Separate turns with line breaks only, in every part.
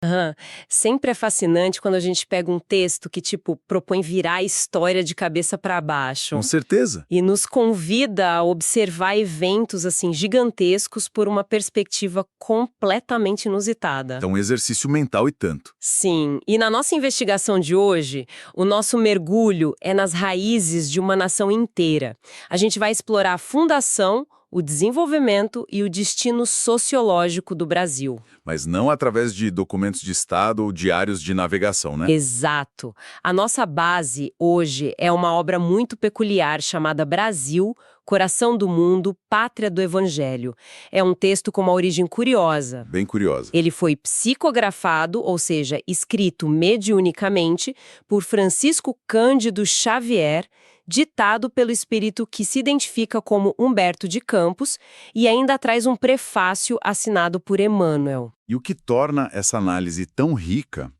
Aham. Sempre é fascinante quando a gente pega um texto que, tipo, propõe virar a história de cabeça para
Com
baixo
certeza.
e nos convida a observar eventos, assim, gigantescos por uma perspectiva completamente inusitada.
É um exercício mental e tanto.
Sim, e na nossa investigação de hoje, o nosso mergulho é nas raízes de uma nação inteira. A gente vai explorar a fundação, o desenvolvimento e o destino sociológico do Brasil.
Mas não através de documentos de Estado ou diários de navegação, né?
Exato. A nossa base hoje é uma obra muito peculiar chamada Brasil, Coração do Mundo, Pátria do Evangelho. É um texto com uma origem curiosa.
Bem curiosa.
Ele foi psicografado, ou seja, escrito mediunicamente, por Francisco Cândido Xavier, ditado pelo espírito que se identifica como Humberto de Campos e ainda traz um prefácio assinado por Emmanuel.
E o que torna essa análise tão rica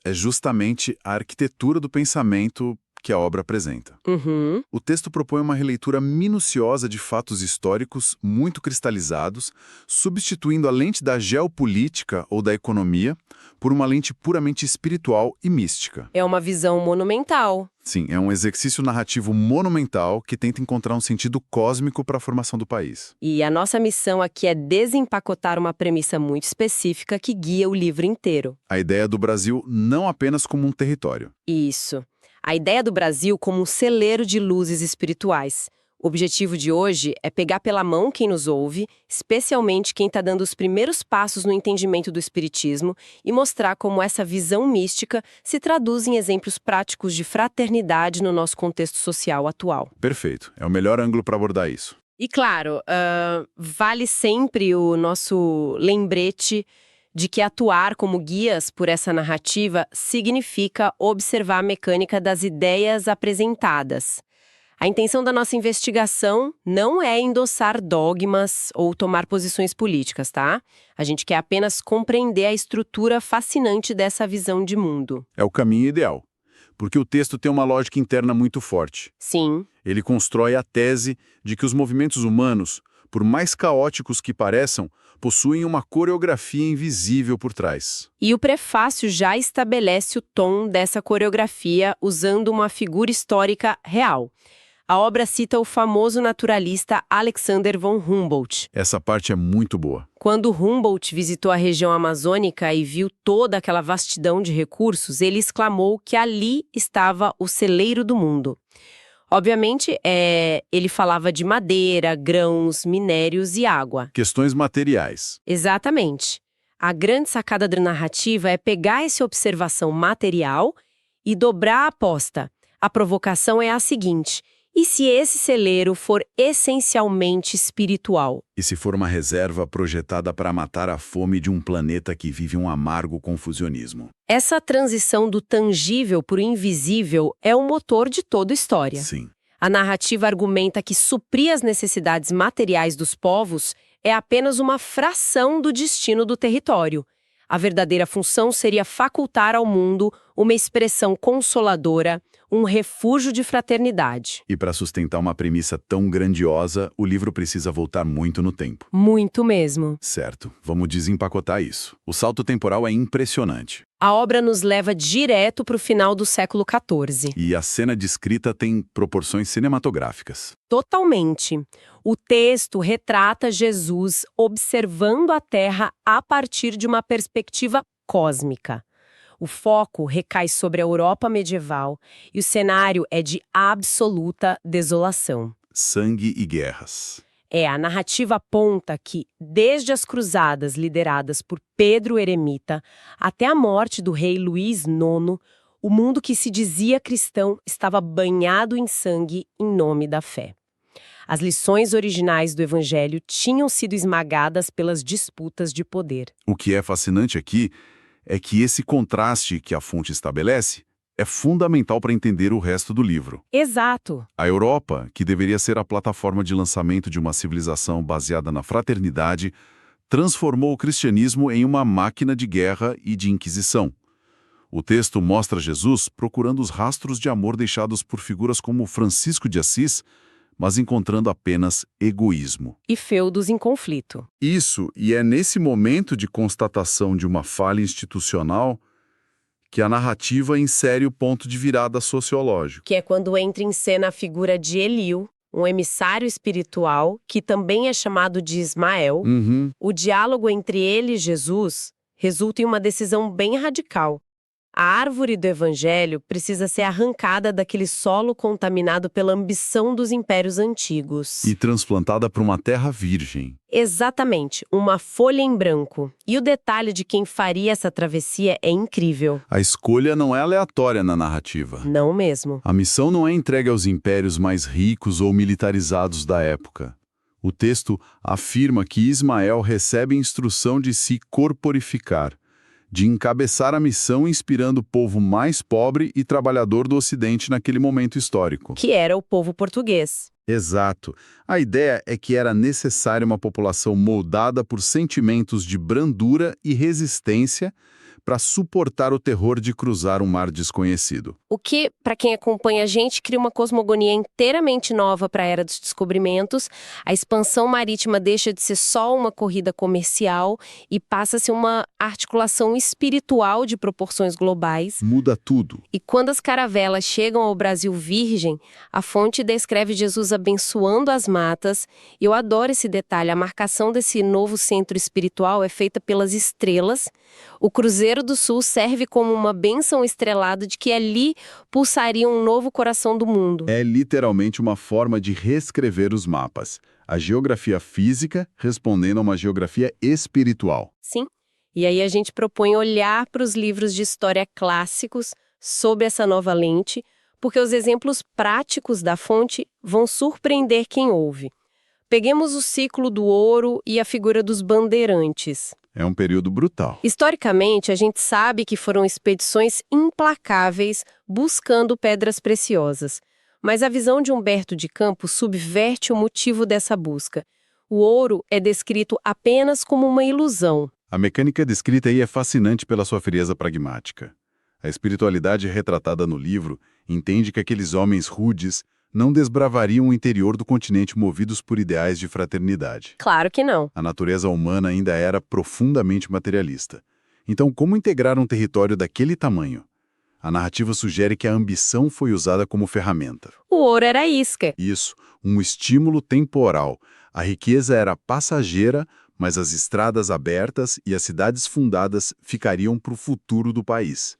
é justamente a arquitetura do pensamento que a obra apresenta.
Uhum.
O texto propõe uma releitura minuciosa de fatos históricos muito cristalizados, substituindo a lente da geopolítica ou da economia por uma lente puramente espiritual e mística.
É uma visão monumental.
Sim, é um exercício narrativo monumental que tenta encontrar um sentido cósmico para a formação do país.
E a nossa missão aqui é desempacotar uma premissa muito específica que guia o livro inteiro.
A ideia do Brasil não apenas como um território.
Isso. A ideia do Brasil como um celeiro de luzes espirituais. O objetivo de hoje é pegar pela mão quem nos ouve, especialmente quem está dando os primeiros passos no entendimento do espiritismo, e mostrar como essa visão mística se traduz em exemplos práticos de fraternidade no nosso contexto social atual.
Perfeito. É o melhor ângulo para abordar isso.
E claro, vale sempre o nosso lembrete de que atuar como guias por essa narrativa significa observar a mecânica das ideias apresentadas. A intenção da nossa investigação não é endossar dogmas ou tomar posições políticas, tá? A gente quer apenas compreender a estrutura fascinante dessa visão de mundo.
É o caminho ideal, porque o texto tem uma lógica interna muito forte.
Sim.
Ele constrói a tese de que os movimentos humanos, por mais caóticos que pareçam, possuem uma coreografia invisível por trás.
E o prefácio já estabelece o tom dessa coreografia usando uma figura histórica real. A obra cita o famoso naturalista Alexander von Humboldt.
Essa parte é muito boa.
Quando Humboldt visitou a região amazônica e viu toda aquela vastidão de recursos, ele exclamou que ali estava o celeiro do mundo. Obviamente, ele falava de madeira, grãos, minérios e água.
Questões materiais.
Exatamente. A grande sacada da narrativa é pegar essa observação material e dobrar a aposta. A provocação é a seguinte: e se esse celeiro for essencialmente espiritual?
E se for uma reserva projetada para matar a fome de um planeta que vive um amargo confusionismo?
Essa transição do tangível para o invisível é o motor de toda a história.
Sim.
A narrativa argumenta que suprir as necessidades materiais dos povos é apenas uma fração do destino do território. A verdadeira função seria facultar ao mundo uma expressão consoladora, um refúgio de fraternidade.
E para sustentar uma premissa tão grandiosa, o livro precisa voltar muito no tempo.
Muito mesmo.
Certo, vamos desempacotar isso. O salto temporal é impressionante.
A obra nos leva direto para o final do século XIV.
E a cena descrita tem proporções cinematográficas.
Totalmente. O texto retrata Jesus observando a Terra a partir de uma perspectiva cósmica. O foco recai sobre a Europa medieval e o cenário é de absoluta desolação.
Sangue e guerras.
A narrativa aponta que, desde as cruzadas lideradas por Pedro o Eremita até a morte do rei Luís IX, o mundo que se dizia cristão estava banhado em sangue em nome da fé. As lições originais do Evangelho tinham sido esmagadas pelas disputas de poder.
O que é fascinante aqui é que esse contraste que a fonte estabelece é fundamental para entender o resto do livro.
Exato.
A Europa, que deveria ser a plataforma de lançamento de uma civilização baseada na fraternidade, transformou o cristianismo em uma máquina de guerra e de inquisição. O texto mostra Jesus procurando os rastros de amor deixados por figuras como Francisco de Assis, mas encontrando apenas egoísmo.
E feudos em conflito.
Isso, e é nesse momento de constatação de uma falha institucional que a narrativa insere o ponto de virada sociológico.
Que é quando entra em cena a figura de Eliú, um emissário espiritual, que também é chamado de Ismael. O diálogo entre ele e Jesus resulta em uma decisão bem radical. A árvore do evangelho precisa ser arrancada daquele solo contaminado pela ambição dos impérios antigos.
E transplantada para uma terra virgem.
Exatamente, uma folha em branco. E o detalhe de quem faria essa travessia é incrível.
A escolha não é aleatória na narrativa.
Não mesmo.
A missão não é entregue aos impérios mais ricos ou militarizados da época. O texto afirma que Ismael recebe instrução de se corporificar, de encabeçar a missão inspirando o povo mais pobre e trabalhador do Ocidente naquele momento histórico.
Que era o povo português.
Exato. A ideia é que era necessária uma população moldada por sentimentos de brandura e resistência para suportar o terror de cruzar um mar desconhecido.
O que, para quem acompanha a gente, cria uma cosmogonia inteiramente nova para a Era dos Descobrimentos. A expansão marítima deixa de ser só uma corrida comercial e passa a ser uma articulação espiritual de proporções globais.
Muda tudo.
E quando as caravelas chegam ao Brasil virgem, a fonte descreve Jesus abençoando as matas. E eu adoro esse detalhe, a marcação desse novo centro espiritual é feita pelas estrelas. O Cruzeiro do Sul serve como uma bênção estrelada de que ali pulsaria um novo coração do mundo.
É literalmente uma forma de reescrever os mapas. A geografia física respondendo a uma geografia espiritual.
Sim. E aí a gente propõe olhar para os livros de história clássicos sob essa nova lente, porque os exemplos práticos da fonte vão surpreender quem ouve. Peguemos o ciclo do ouro e a figura dos bandeirantes.
É um período brutal.
Historicamente, a gente sabe que foram expedições implacáveis buscando pedras preciosas. Mas a visão de Humberto de Campos subverte o motivo dessa busca. O ouro é descrito apenas como uma ilusão.
A mecânica descrita aí é fascinante pela sua frieza pragmática. A espiritualidade retratada no livro entende que aqueles homens rudes não desbravariam o interior do continente movidos por ideais de fraternidade.
Claro que não.
A natureza humana ainda era profundamente materialista. Então, como integrar um território daquele tamanho? A narrativa sugere que a ambição foi usada como ferramenta.
O ouro era isca.
Isso, um estímulo temporal. A riqueza era passageira, mas as estradas abertas e as cidades fundadas ficariam para o futuro do país.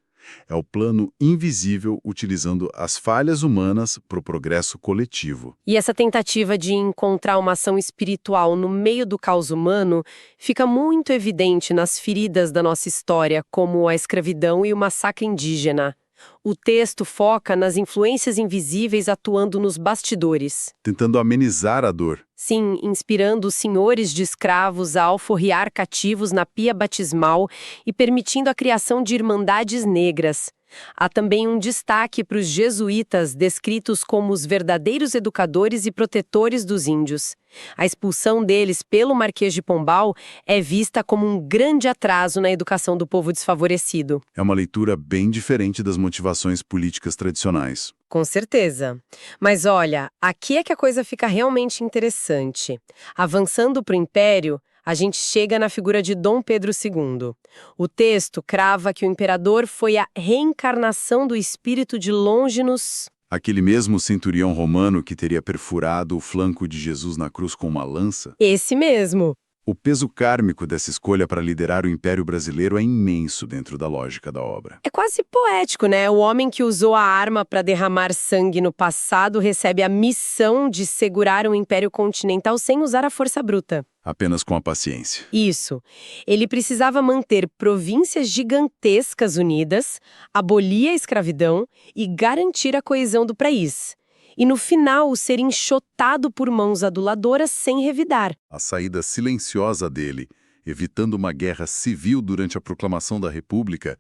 É o plano invisível utilizando as falhas humanas para o progresso coletivo.
E essa tentativa de encontrar uma ação espiritual no meio do caos humano fica muito evidente nas feridas da nossa história, como a escravidão e o massacre indígena. O texto foca nas influências invisíveis atuando nos bastidores.
Tentando amenizar a dor.
Sim, inspirando os senhores de escravos a alforriar cativos na pia batismal e permitindo a criação de irmandades negras. Há também um destaque para os jesuítas, descritos como os verdadeiros educadores e protetores dos índios. A expulsão deles pelo Marquês de Pombal é vista como um grande atraso na educação do povo desfavorecido.
É uma leitura bem diferente das motivações políticas tradicionais.
Com certeza. Mas olha, aqui é que a coisa fica realmente interessante. Avançando para o Império, a gente chega na figura de Dom Pedro II. O texto crava que o imperador foi a reencarnação do espírito de Longinus.
Aquele mesmo centurião romano que teria perfurado o flanco de Jesus na cruz com uma lança?
Esse mesmo.
O peso kármico dessa escolha para liderar o Império Brasileiro é imenso dentro da lógica da obra.
É quase poético, né? O homem que usou a arma para derramar sangue no passado recebe a missão de segurar um império continental sem usar a força bruta.
Apenas com a paciência.
Isso. Ele precisava manter províncias gigantescas unidas, abolir a escravidão e garantir a coesão do país. E no final ser enxotado por mãos aduladoras sem revidar.
A saída silenciosa dele, evitando uma guerra civil durante a proclamação da República,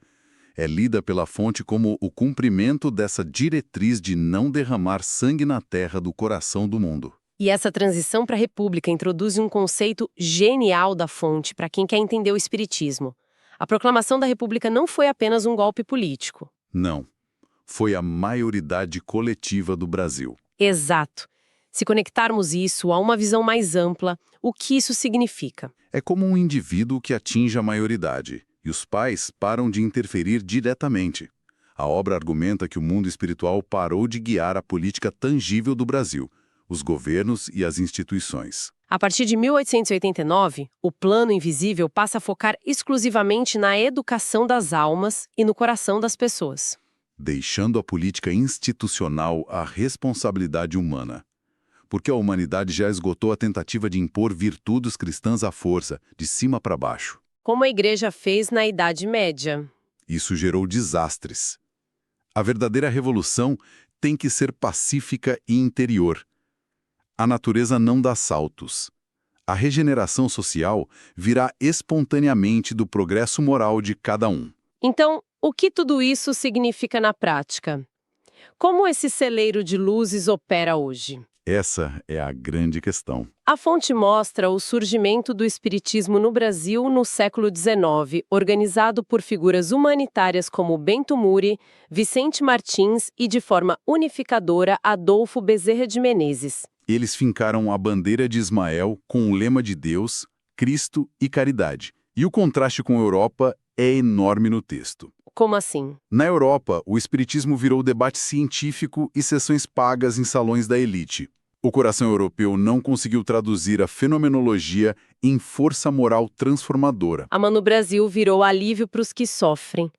é lida pela fonte como o cumprimento dessa diretriz de não derramar sangue na terra do coração do mundo.
E essa transição para a República introduz um conceito genial da fonte para quem quer entender o espiritismo. A proclamação da República não foi apenas um golpe político.
Não. Foi a maioridade coletiva do Brasil.
Exato. Se conectarmos isso a uma visão mais ampla, o que isso significa?
É como um indivíduo que atinge a maioridade, e os pais param de interferir diretamente. A obra argumenta que o mundo espiritual parou de guiar a política tangível do Brasil, os governos e as instituições.
A partir de 1889, o plano invisível passa a focar exclusivamente na educação das almas e no coração das pessoas.
Deixando a política institucional à responsabilidade humana. Porque a humanidade já esgotou a tentativa de impor virtudes cristãs à força, de cima para baixo.
Como a Igreja fez na Idade Média.
Isso gerou desastres. A verdadeira revolução tem que ser pacífica e interior. A natureza não dá saltos. A regeneração social virá espontaneamente do progresso moral de cada um.
Então, o que tudo isso significa na prática? Como esse celeiro de luzes opera hoje?
Essa é a grande questão.
A fonte mostra o surgimento do espiritismo no Brasil no século XIX, organizado por figuras humanitárias como Bento Muri, Vicente Martins e, de forma unificadora, Adolfo Bezerra de Menezes.
Eles fincaram a bandeira de Ismael com o lema de Deus, Cristo e caridade. E o contraste com a Europa é enorme no texto.
Como assim?
Na Europa, o espiritismo virou debate científico e sessões pagas em salões da elite. O coração europeu não conseguiu traduzir a fenomenologia em força moral transformadora.
A no Brasil virou alívio para os que sofrem.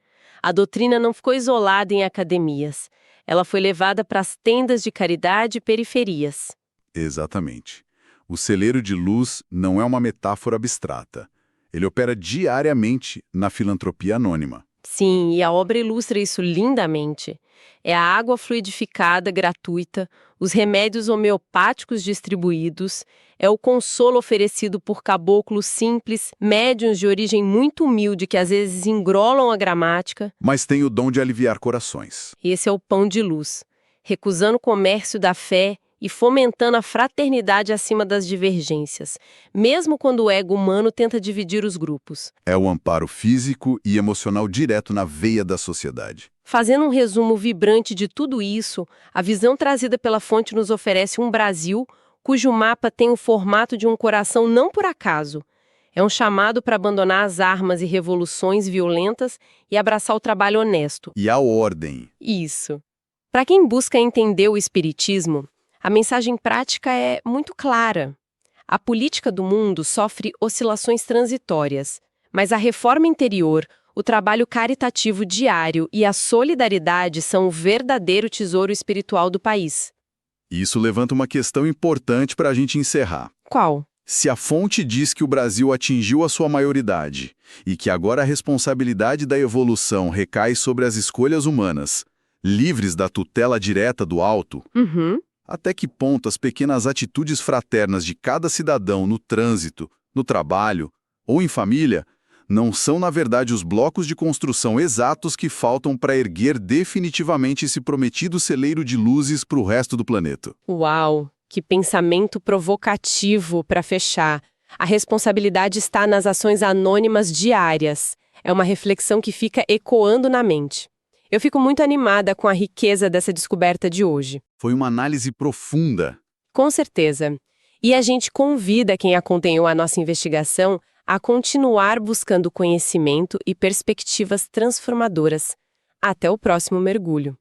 A doutrina não ficou isolada em academias. Ela foi levada para as tendas de caridade e periferias.
Exatamente. O celeiro de luz não é uma metáfora abstrata. Ele opera diariamente na filantropia anônima.
Sim, e a obra ilustra isso lindamente. É a água fluidificada gratuita, os remédios homeopáticos distribuídos, é o consolo oferecido por caboclos simples, médiuns de origem muito humilde que às vezes engrolam a gramática.
Mas tem o dom de aliviar corações.
Esse é o pão de luz, recusando o comércio da fé e fomentando a fraternidade acima das divergências, mesmo quando o ego humano tenta dividir os grupos.
É o amparo físico e emocional direto na veia da sociedade.
Fazendo um resumo vibrante de tudo isso, a visão trazida pela fonte nos oferece um Brasil cujo mapa tem o formato de um coração não por acaso. É um chamado para abandonar as armas e revoluções violentas e abraçar o trabalho honesto.
E a ordem.
Isso. Para quem busca entender o espiritismo, a mensagem prática é muito clara. A política do mundo sofre oscilações transitórias, mas a reforma interior, o trabalho caritativo diário e a solidariedade são o verdadeiro tesouro espiritual do país.
Isso levanta uma questão importante para a gente encerrar.
Qual?
Se a fonte diz que o Brasil atingiu a sua maioridade e que agora a responsabilidade da evolução recai sobre as escolhas humanas, livres da tutela direta do alto, até que ponto as pequenas atitudes fraternas de cada cidadão no trânsito, no trabalho ou em família não são, na verdade, os blocos de construção exatos que faltam para erguer definitivamente esse prometido celeiro de luzes para o resto do planeta?
Uau! Que pensamento provocativo para fechar. A responsabilidade está nas ações anônimas diárias. É uma reflexão que fica ecoando na mente. Eu fico muito animada com a riqueza dessa descoberta de hoje.
Foi uma análise profunda.
Com certeza. E a gente convida quem acompanhou a nossa investigação a continuar buscando conhecimento e perspectivas transformadoras. Até o próximo mergulho.